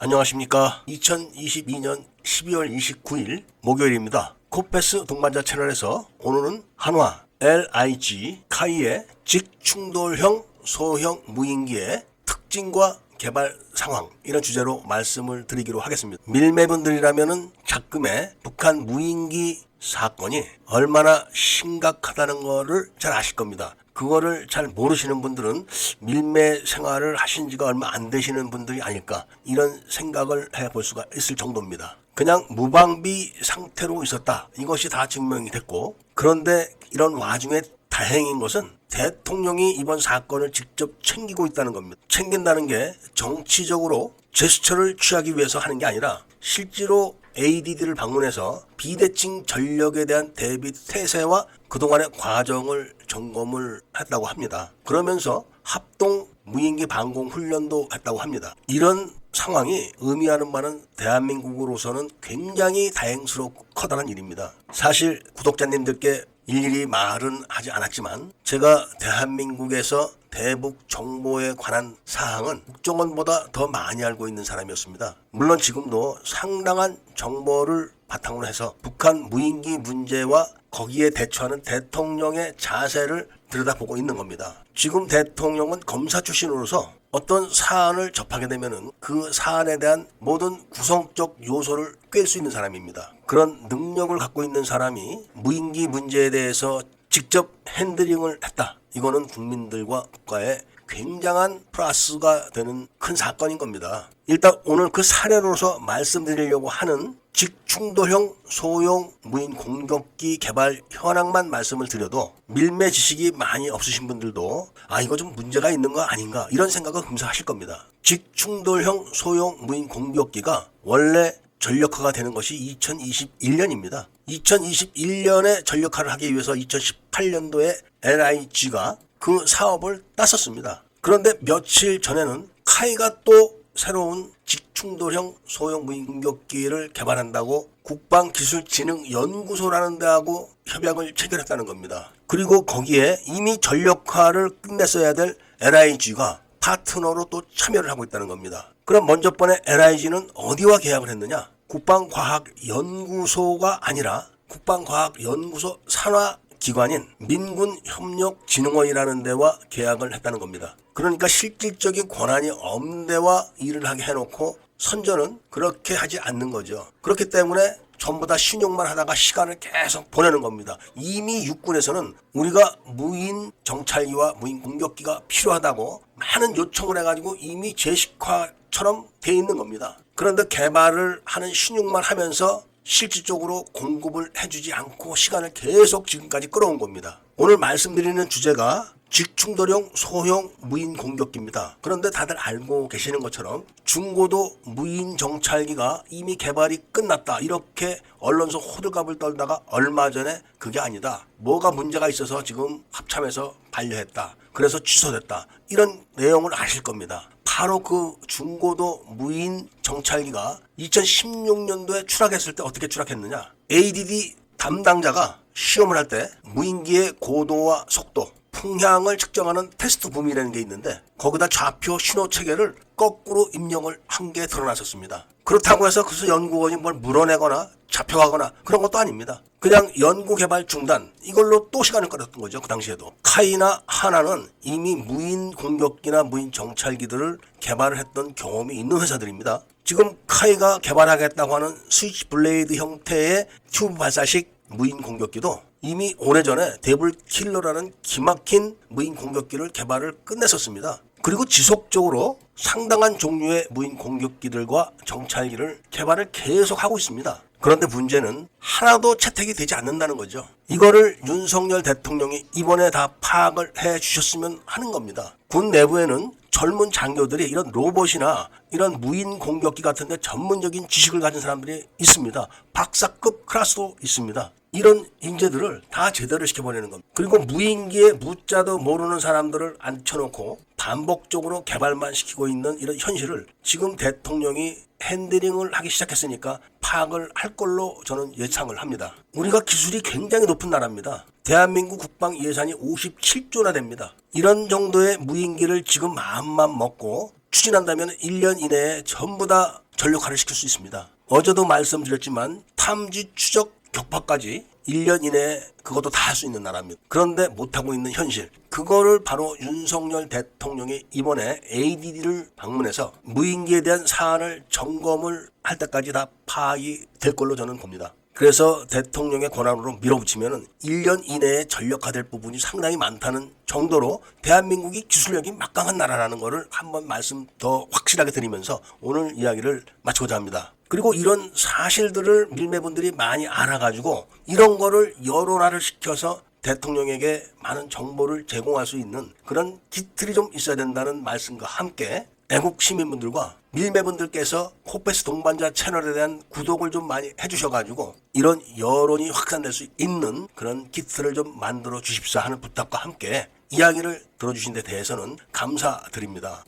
안녕하십니까. 2022년 12월 29일 목요일입니다. 코패스 동반자 채널에서 오늘은 한화 LIG 카이의 직충돌형 소형 무인기의 특징과 개발 상황, 이런 주제로 말씀을 드리기로 하겠습니다. 밀매분들이라면은 작금의 북한 무인기 사건이 얼마나 심각하다는 거를 잘 아실 겁니다. 그거를 잘 모르시는 분들은 밀매 생활을 하신 지가 얼마 안 되시는 분들이 아닐까, 이런 생각을 해볼 수가 있을 정도입니다. 그냥 무방비 상태로 있었다, 이것이 다 증명이 됐고, 그런데 이런 와중에 다행인 것은 대통령이 이번 사건을 직접 챙기고 있다는 겁니다. 챙긴다는 게 정치적으로 제스처를 취하기 위해서 하는 게 아니라 실제로 ADD를 방문해서 비대칭 전력에 대한 대비 태세와 그동안의 과정을 점검을 했다고 합니다. 그러면서 합동 무인기 방공 훈련도 했다고 합니다. 이런 상황이 의미하는 바는 대한민국으로서는 굉장히 다행스럽고 커다란 일입니다. 사실 구독자님들께 일일이 말은 하지 않았지만 제가 대한민국에서 대북 정보에 관한 사항은 국정원보다 더 많이 알고 있는 사람이었습니다. 물론 지금도 상당한 정보를 바탕으로 해서 북한 무인기 문제와 거기에 대처하는 대통령의 자세를 들여다보고 있는 겁니다. 지금 대통령은 검사 출신으로서 어떤 사안을 접하게 되면은 그 사안에 대한 모든 구성적 요소를 꿰을 수 있는 사람입니다. 그런 능력을 갖고 있는 사람이 무인기 문제에 대해서 직접 핸들링을 했다. 이거는 국민들과 국가에 굉장한 플러스가 되는 큰 사건인 겁니다. 일단 오늘 그 사례로서 말씀드리려고 하는 직충돌형 소형 무인 공격기 개발 현황만 말씀을 드려도 밀매 지식이 많이 없으신 분들도 이거 좀 문제가 있는 거 아닌가, 이런 생각을 금세 하실 겁니다. 직충돌형 소형 무인 공격기가 원래 전력화가 되는 것이 2021년입니다. 2021년에 전력화를 하기 위해서 2018년도에 LIG가 그 사업을 땄었습니다. 그런데 며칠 전에는 카이가 또 새로운 직충돌형 소형 무인 공격기를 개발한다고 국방기술진흥연구소라는 데하고 협약을 체결했다는 겁니다. 그리고 거기에 이미 전력화를 끝냈어야 될 LIG가 파트너로 또 참여를 하고 있다는 겁니다. 그럼 먼저 번에 LIG는 어디와 계약을 했느냐? 국방과학연구소가 아니라 국방과학연구소 산하기관인 민군협력진흥원이라는 데와 계약을 했다는 겁니다. 그러니까 실질적인 권한이 없는 데와 일을 하게 해놓고 선전은 그렇게 하지 않는 거죠. 그렇기 때문에 전부 다 신용만 하다가 시간을 계속 보내는 겁니다. 이미 육군에서는 우리가 무인 정찰기와 무인 공격기가 필요하다고 많은 요청을 해가지고 이미 제식화처럼 돼 있는 겁니다. 그런데 개발을 하는 신용만 하면서 실질적으로 공급을 해주지 않고 시간을 계속 지금까지 끌어온 겁니다. 오늘 말씀드리는 주제가 직충돌형 소형 무인 공격기입니다. 그런데 다들 알고 계시는 것처럼 중고도 무인 정찰기가 이미 개발이 끝났다, 이렇게 언론서 호들갑을 떨다가 얼마 전에 그게 아니다, 뭐가 문제가 있어서 지금 합참에서 반려했다, 그래서 취소됐다, 이런 내용을 아실 겁니다. 바로 그 중고도 무인 정찰기가 2016년도에 추락했을 때 어떻게 추락했느냐? ADD 담당자가 시험을 할 때 무인기의 고도와 속도, 풍향을 측정하는 테스트 붐이라는 게 있는데 거기다 좌표 신호 체계를 거꾸로 입력을 한 게 드러났었습니다. 그렇다고 해서 그래서 연구원이 뭘 물어내거나 잡혀가거나 그런 것도 아닙니다. 그냥 연구개발 중단, 이걸로 또 시간을 끌었던 거죠. 그 당시에도 카이나 하나는 이미 무인 공격기나 무인 정찰기들을 개발을 했던 경험이 있는 회사들입니다. 지금 카이가 개발하겠다고 하는 스위치 블레이드 형태의 튜브 발사식 무인 공격기도 이미 오래전에 데블 킬러라는 기막힌 무인 공격기를 개발을 끝냈었습니다. 그리고 지속적으로 상당한 종류의 무인 공격기들과 정찰기를 개발을 계속하고 있습니다. 그런데 문제는 하나도 채택이 되지 않는다는 거죠. 이거를 윤석열 대통령이 이번에 다 파악을 해 주셨으면 하는 겁니다. 군 내부에는 젊은 장교들이 이런 로봇이나 이런 무인 공격기 같은 데 전문적인 지식을 가진 사람들이 있습니다. 박사급 클래스도 있습니다. 이런 인재들을 다 제대로 시켜버리는 겁니다. 그리고 무인기에 무자도 모르는 사람들을 앉혀놓고 반복적으로 개발만 시키고 있는 이런 현실을 지금 대통령이 핸들링을 하기 시작했으니까 파악을 할 걸로 저는 예상을 합니다. 우리가 기술이 굉장히 높은 나라입니다. 대한민국 국방 예산이 57조나 됩니다. 이런 정도의 무인기를 지금 마음만 먹고 추진한다면 1년 이내에 전부 다 전력화를 시킬 수 있습니다. 어제도 말씀드렸지만 탐지 추적 격파까지 1년 이내에 그것도 다 할 수 있는 나라입니다. 그런데 못하고 있는 현실, 그거를 바로 윤석열 대통령이 이번에 ADD를 방문해서 무인기에 대한 사안을 점검을 할 때까지 다 파악이 될 걸로 저는 봅니다. 그래서 대통령의 권한으로 밀어붙이면 1년 이내에 전력화될 부분이 상당히 많다는 정도로 대한민국이 기술력이 막강한 나라라는 것을 한번 말씀 더 확실하게 드리면서 오늘 이야기를 마치고자 합니다. 그리고 이런 사실들을 밀매분들이 많이 알아가지고 이런 거를 여론화를 시켜서 대통령에게 많은 정보를 제공할 수 있는 그런 기틀이 좀 있어야 된다는 말씀과 함께 애국 시민분들과 밀매분들께서 코패스 동반자 채널에 대한 구독을 좀 많이 해주셔가지고 이런 여론이 확산될 수 있는 그런 기틀을 좀 만들어 주십사 하는 부탁과 함께 이야기를 들어주신 데 대해서는 감사드립니다.